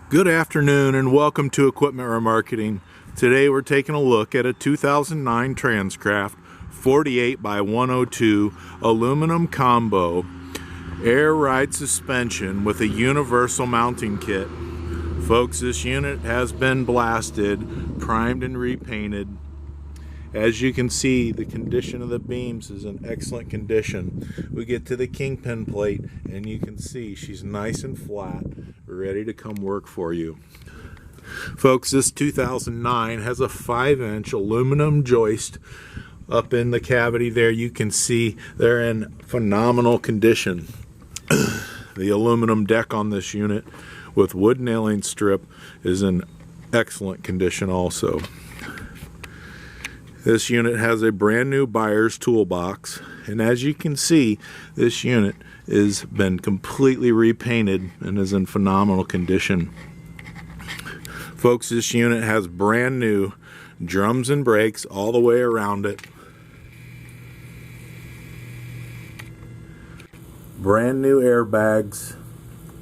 Good afternoon and welcome to Equipment Remarketing. Today we're taking a look at a 2009 Transcraft 48 by 102 aluminum combo air ride suspension with a universal mounting kit. Folks, this unit has been blasted, primed and repainted. As you can see, the condition of the beams is in excellent condition. We get to the kingpin plate and you can see she's nice and flat, ready to come work for you. Folks, this 2009 has a 5-inch aluminum joist up in the cavity there. You can see they're in phenomenal condition. The aluminum deck on this unit with wood nailing strip is in excellent condition also. This unit has a brand new buyer's toolbox, and as you can see, this unit has been completely repainted and is in phenomenal condition. Folks, this unit has brand new drums and brakes all the way around it. Brand new airbags.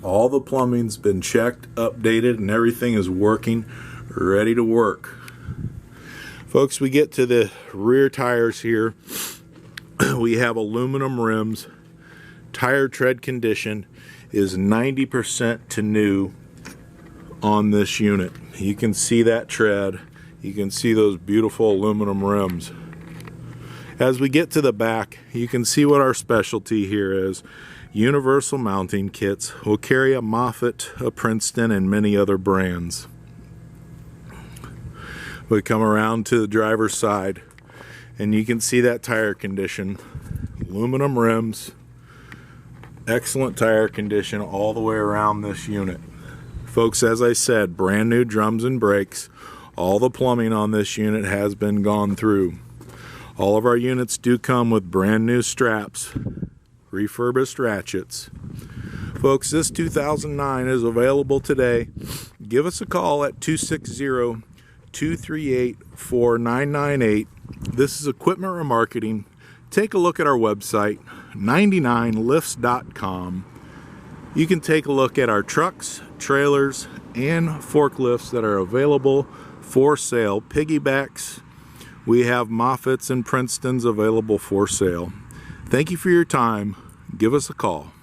All the plumbing's been checked, updated, and everything is working, ready to work. Folks, we get to the rear tires here. We have aluminum rims. Tire tread condition is 90% to new on this unit. You can see that tread. You can see those beautiful aluminum rims. As we get to the back, you can see what our specialty here is. Universal mounting kits. We'll carry a Moffett, a Princeton, and many other brands. We come around to the driver's side and you can see that tire condition. Aluminum rims, excellent tire condition all the way around this unit. Folks, as I said, brand new drums and brakes. All the plumbing on this unit has been gone through. All of our units do come with brand new straps, refurbished ratchets. Folks, this 2009 is available today. Give us a call at 260-238-4998. This is Equipment Remarketing. Take a look at our website, 99lifts.com. You can take a look at our trucks, trailers, and forklifts that are available for sale. Piggybacks. We have Moffetts and Princetons available for sale. Thank you for your time. Give us a call.